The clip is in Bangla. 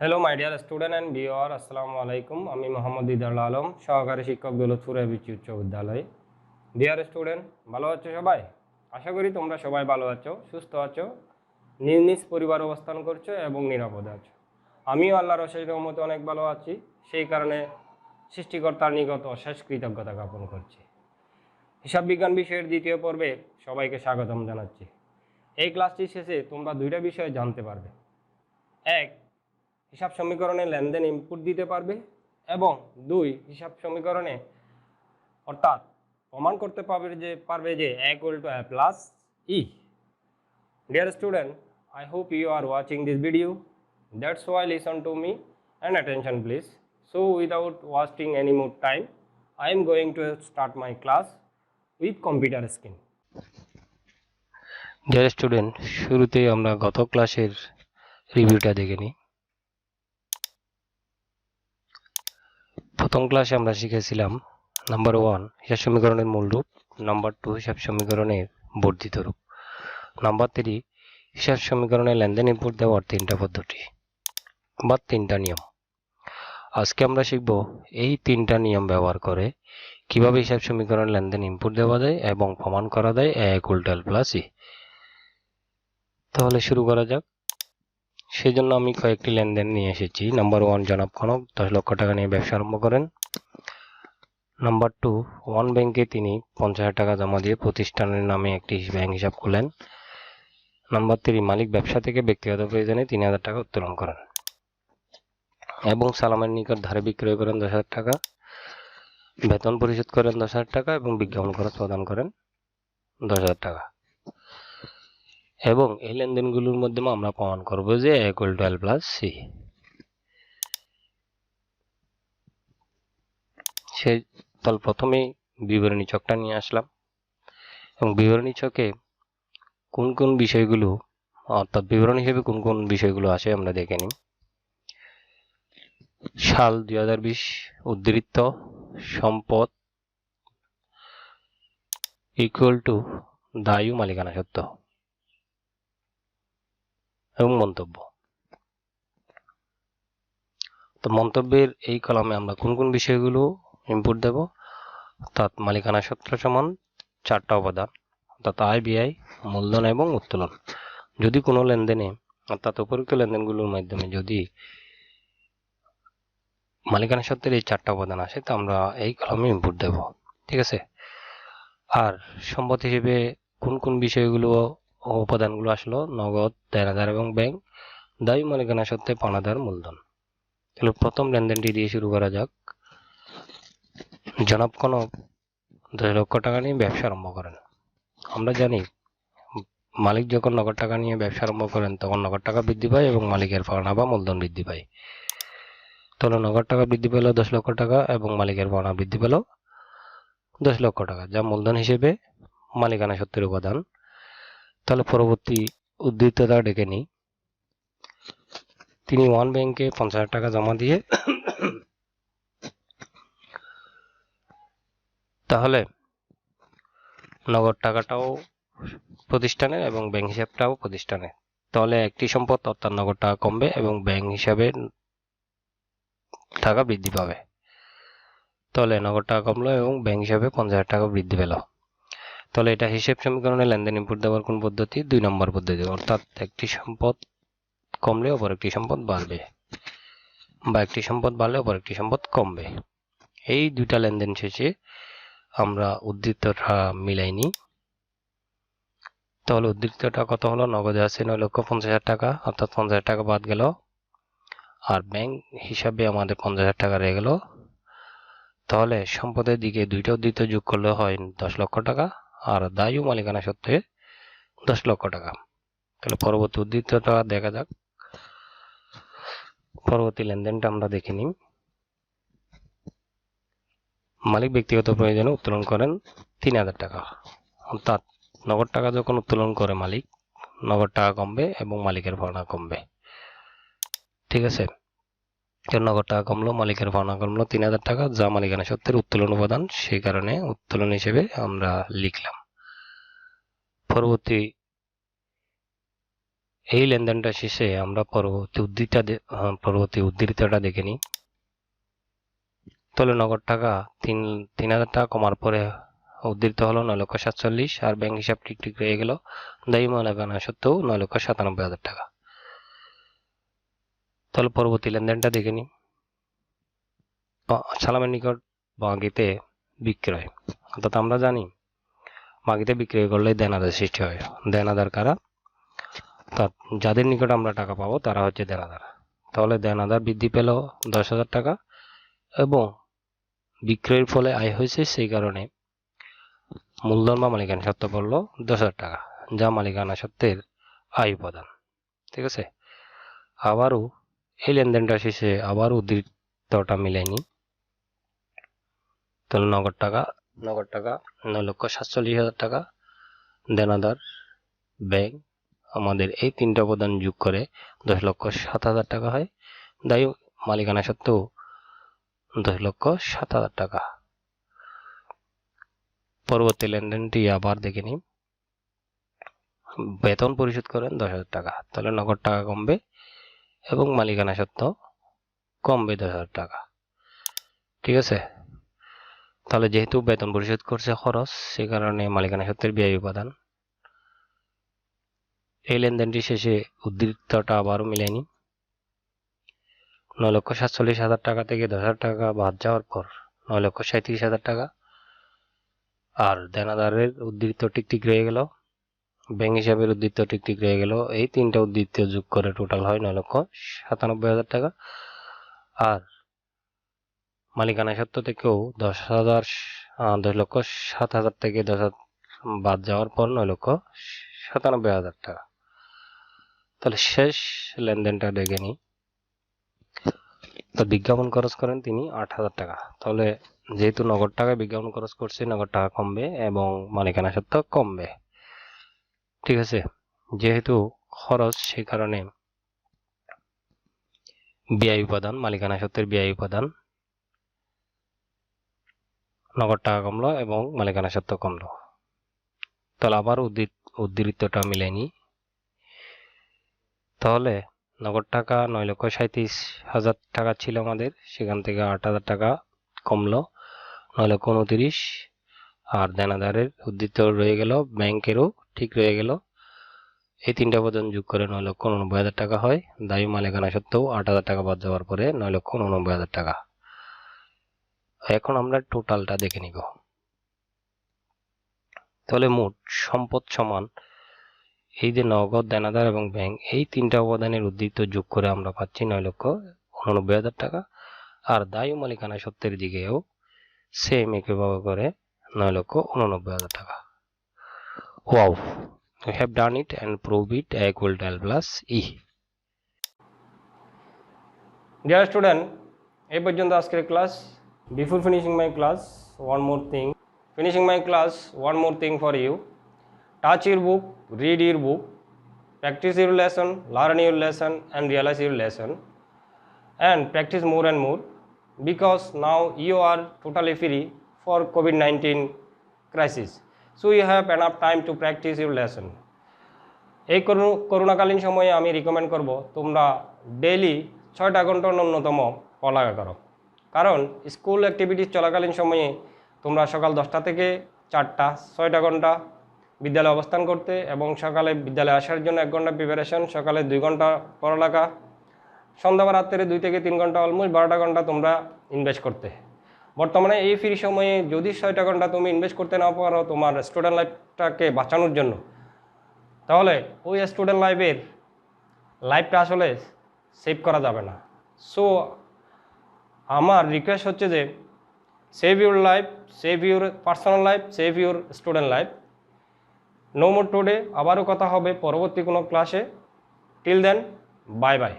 Hello, my dear student and viewer. Assalamu alaikum. আমি মোহাম্মদ দিদার আলম, সহকারী শিক্ষক দৌলতপুর A.B.C উচ্চ বিদ্যালয়। ডিয়ার স্টুডেন্ট, ভালো আছো সবাই? আশা করি তোমরা সবাই ভালো আছো, সুস্থ আছো, নিজ নিজ পরিবার অবস্থান করছো এবং নিরাপদে আছো। আমিও আল্লাহর অশেষ রহমতে অনেক ভালো আছি। সেই কারণে সৃষ্টিকর্তার নিকট অশেষ কৃতজ্ঞতা জ্ঞাপন করছি। হিসাব বিজ্ঞান বিষয়ের দ্বিতীয় পর্বে সবাইকে স্বাগতম জানাচ্ছি। এই ক্লাসটি শেষে তোমরা দুইটা বিষয় জানতে পারবে। এক, হিসাব সমীকরণে লেনদেন ইনপুট দিতে পারবে, এবং দুই, হিসাব সমীকরণে অর্থাৎ প্রমাণ করতে পারবে যে A = A+E. Dear student, I hope you are watching this video. That's why listen to me and attention please. So without wasting any more time, I am going to start my class with computer screen. Dear student, শুরুতেই আমরা গত ক্লাসের রিভিউটা দেখে নিই। প্রথম ক্লাসে আমরা শিখেছিলাম নাম্বার 1 হিসাব সমীকরণের মূল রূপ, নাম্বার 2 হিসাব সমীকরণের বর্ধিত রূপ, নাম্বার 3 হিসাব সমীকরণে লেনদেন ইনপুট দেওয়ার তিনটা পদ্ধতি বা তিনটা নিয়ম। আজকে আমরা শিখব এই তিনটা নিয়ম ব্যবহার করে কিভাবে হিসাব সমীকরণে লেনদেন ইনপুট দেওয়া যায় এবং প্রমাণ করা যায় A = A+E। তাহলে শুরু করা যাক। সেজন্য আমি কয়েকটি লেনদেন নিয়ে এসেছি। নাম্বার 1, জনাব কনক 10 লক্ষ টাকা নিয়ে ব্যবসা আরম্ভ করেন। নাম্বার 2, ওয়ান ব্যাংকে তিনি 50,000 টাকা জমা দিয়ে প্রতিষ্ঠানের নামে একটি ব্যাংক হিসাব খুলেন। নাম্বার 3, মালিক ব্যবসা থেকে ব্যক্তিগত প্রয়োজনে 3,000 টাকা উত্তোলন করেন এবং সালামের নিকট ধারে বিক্রয় করেন 10,000 টাকা, বেতন পরিশোধ করেন 10,000 টাকা এবং বিজ্ঞাপন খরচ প্রদান করেন 10,000 টাকা। এবং এই লেনদেনগুলোর মাধ্যমে আমরা প্রমাণ করব যে A = A+C। তাহলে প্রথমে বিবরণী ছকটা নিয়ে আসলাম এবং বিবরণী ছকে কোন কোন বিষয়গুলো অর্থাৎ বিবরণ হিসেবে কোন কোন বিষয়গুলো আসে আমরা দেখে নিই। সাল 2020, উদ্ধৃত সম্পদ = দায়ী মালিকানা সত্ত্ব এবং মন্তব্য। তো মন্তব্যের এই কলামে আমরা কোন কোন বিষয়গুলো ইনপুট দেব, অর্থাৎ মালিকানা সত্ত্ব সমান 4টা উপাদান, অর্থাৎ আয়, ব্যয়, মূলধন এবং উত্তোলন। যদি কোনো লেনদেনে অর্থাৎ উপরোক্ত লেনদেনগুলোর মাধ্যমে যদি মালিকানা সত্ত্বের এই 4টা উপাদান আসে তো আমরা এই কলামে ইনপুট দেব, ঠিক আছে। আর সম্পদ হিসেবে কোন কোন বিষয়গুলো উপাদানগুলো আসলো, নগদ, দেনাদার এবং ব্যাংক, দায়ী মালিকানা সত্ত্বে পাওনাদার, মূলধন। তাহলে প্রথম লেনদেনটি দিয়ে শুরু করা যাক। জনাব কনক 10 লক্ষ টাকা নিয়ে ব্যবসা আরম্ভ করেন। আমরা জানি মালিক যখন নগদ টাকা নিয়ে ব্যবসা আরম্ভ করেন তখন নগদ টাকা বৃদ্ধি পায় এবং মালিকের পাওনা বা মূলধন বৃদ্ধি পায়। তাহলে নগদ টাকা বৃদ্ধি পেল 10 লক্ষ টাকা এবং মালিকের পাওনা বৃদ্ধি পেল 10 লক্ষ টাকা, যা মূলধন হিসেবে মালিকানা সত্ত্বের উপাদান। তাহলে পরবর্তী উদ্ধৃততা ডেকে নিই। তিনি ওয়ান ব্যাংকে 50,000 টাকা জমা দিয়ে তাহলে নগদ টাকাটাও প্রতিষ্ঠানের এবং ব্যাংক হিসাবটাও প্রতিষ্ঠানের। তাহলে একটি সম্পদ অর্থাৎ নগদ টাকা কমবে এবং ব্যাংক হিসাবে টাকা বৃদ্ধি পাবে। তাহলে নগদ টাকা কমলো এবং ব্যাংক হিসাবে 50,000 টাকা বৃদ্ধি পেল। তাহলে এটা হিসাব সমীকরণে লেনদেন ইনপুট দেওয়ার কোন পদ্ধতি? 2 নম্বর পদ্ধতি, অর্থাৎ একটি সম্পদ কমলে অপর একটি সম্পদ বাড়বে বা একটি সম্পদ বাড়লে অপর একটি সম্পদ কমবে। এই দুইটা লেনদেন শেষে আমরা উদ্ধৃতটা মিলাই নিই। তাহলে উদ্ধৃতটা কত হলো? নগদে আছে 9,50,000 টাকা, অর্থাৎ 50,000 টাকা বাদ গেল, আর ব্যাংক হিসাবে আমাদের 50,000 টাকা রয়ে গেল। তাহলে সম্পদের দিকে দুইটা উদ্ধৃত যোগ করলে হয় 10 লক্ষ টাকা, আর দায়ী ও মালিকানা সত্ত্বে 10 লক্ষ টাকা। তাহলে পরবর্তী উদ্ধৃতটা দেখা যাক। পরবর্তী লেনদেনটা আমরা দেখে নিই। মালিক ব্যক্তিগত প্রয়োজনে উত্তোলন করেন 3,000 টাকা, অর্থাৎ নগদ টাকা যখন উত্তোলন করে মালিক, নগদ টাকা কমবে এবং মালিকের পাওনা কমবে, ঠিক আছে। নগদ টাকা কমলো, মালিকের পাওনা কমলো 3,000 টাকা, যা মালিকানা সত্ত্বের উত্তোলন উপাদান, সেই কারণে উত্তোলন হিসেবে আমরা লিখলাম। পরবর্তী এই লেনদেনটা শেষে আমরা পরবর্তী উদ্ধৃতিটা দেখে নিই। তাহলে নগদ টাকা 3,000 টাকা কমার পরে উদ্ধৃত হলো 9,47,000 আর ব্যাংক হিসাব ঠিক রয়ে গেল। দায়ী মালিকানা সত্ত্বেও 9,97,000 টাকা। তাহলে পরবর্তী লেনদেনটা দেখে নিই। সালামের নিকট বাগিতে বিক্রয়, অর্থাৎ আমরা জানি বাগিতে বিক্রয় করলে দেনাদার সৃষ্টি হয়। দেনাদার কারা? যাদের নিকট আমরা টাকা পাবো তারা হচ্ছে দেনাদার। তাহলে দেনাদার বৃদ্ধি পেল 10,000 টাকা এবং বিক্রয়ের ফলে আয় হয়েছে, সেই কারণে মূলধন বা মালিকানা সত্ত্ব পড়লো 10,000 টাকা, যা মালিকানা সত্ত্বের আয় উপাদান। ঠিক আছে, আবারও এই লেনদেনটা শেষে আবার উদ্ধৃতটা মিলাইনি। তাহলে নগদ টাকা 9,47,000 টাকা, দেনাদার, ব্যাংক, আমাদের এই তিনটা উপাদান যোগ করে 10,07,000 টাকা হয়। দায়ী মালিকানা সত্ত্বেও 10,07,000 টাকা। পরবর্তী লেনদেনটি আবার দেখে নিই। বেতন পরিশোধ করেন 10,000 টাকা, তাহলে নগদ টাকা কমবে এবং মালিকানা সত্ত্ব কমবে 10,000 টাকা। ঠিক আছে, তাহলে যেহেতু বেতন পরিশোধ করছে খরচ, সে কারণে মালিকানা সত্ত্বের ব্যয় উপাদান। এই লেনদেনটি শেষে উদ্ধৃতটা আবারও মিলাইনি। 9,47,000 টাকা থেকে 10,000 টাকা বাদ যাওয়ার পর 9,37,000 টাকা, আর দেনাদারের উদ্ধৃত ঠিক রয়ে গেল, ব্যাংক হিসাবের উদ্ধৃত ঠিক রয়ে গেল। এই তিনটা উদ্ধৃত যোগ করে টোটাল হয় 9,97,000 টাকা। আর মালিকানা সত্ত্ব থেকেও 10,07,000 থেকে 10,000 বাদ যাওয়ার পর 9,97,000 টাকা। তাহলে শেষ লেনদেনটা দেখে নিই। তো বিজ্ঞাপন খরচ করেন তিনি 8,000 টাকা। তাহলে যেহেতু নগদ টাকায় বিজ্ঞাপন খরচ করছে, নগদ টাকা কমবে এবং মালিকানা সত্ত্ব কমবে। ঠিক আছে, যেহেতু খরচ, সে কারণে ব্যয় উপাদান, মালিকানা সত্ত্বের ব্যয় উপাদান, নগদ টাকা কমলো এবং মালিকানা সত্ত্ব কমলো। তাহলে আবার উদ্ধৃতটা মিলে নিই। তাহলে নগদ টাকা 9,37,000 টাকা ছিল আমাদের, সেখান থেকে 8,000 টাকা কমলো 9,29,000, আর দেনাদারের উদ্ধৃত রয়ে গেল, ব্যাংকেরও ঠিক রয়ে গেল। এই তিনটা উপাদান যোগ করে 9,89,000 টাকা হয়। দায়ী মালিকানা সত্ত্বেও 8,000 টাকা বাদ যাওয়ার পরে 9,89,000 টাকা। এখন আমরা টোটালটা দেখে নিব। তাহলে মোট সম্পদ সমান, এই যে নগদ, দেনাদার এবং ব্যাংক, এই তিনটা উপাদানের উদ্ধৃত যোগ করে আমরা পাচ্ছি 9,89,000 টাকা। আর দায়ী মালিকানা সত্ত্বের দিকেও সেম একইভাবে করে 9,89,000 টাকা। Wow, we have done it and prove it equal to A+E. Dear student, এই পর্যন্ত আজকের class. Before finishing my class, one more thing for you. Touch your book, read your book, practice your lesson, learn your lesson and realize your lesson, and practice more and more, because now you are totally free for COVID-19 crisis. So you have enough time to practice your lesson. এই করোনাকালীন সময়ে আমি রিকমেন্ড করব তোমরা ডেইলি 6টা ঘন্টা ন্যূনতম পড়ালেখা করো। কারণ স্কুল অ্যাক্টিভিটিস চলাকালীন সময়ে তোমরা সকাল 10টা থেকে 4টা 6টা ঘন্টা বিদ্যালয়ে অবস্থান করতে এবং সকালে বিদ্যালয়ে আসার জন্য 1 ঘন্টা প্রিপারেশন, সকালে 2 ঘন্টা পড়ালেখা, সন্ধ্যা বা রাত্রে 2 থেকে 3 ঘন্টা, অলমোস্ট 12টা ঘন্টা তোমরা ইনভেস্ট করতে। বর্তমানে এই ফ্রি সময়ে যদি 6টা ঘন্টা তুমি ইনভেস্ট করতে না পারো তোমার স্টুডেন্ট লাইফটাকে বাঁচানোর জন্য, তাহলে ওই স্টুডেন্ট লাইফটা আসলে সেভ করা যাবে না। সো আমার রিকোয়েস্ট হচ্ছে যে save your life, save your personal life, save your student life. No more today, আবারও কথা হবে পরবর্তী কোনো ক্লাসে। Till then, bye by.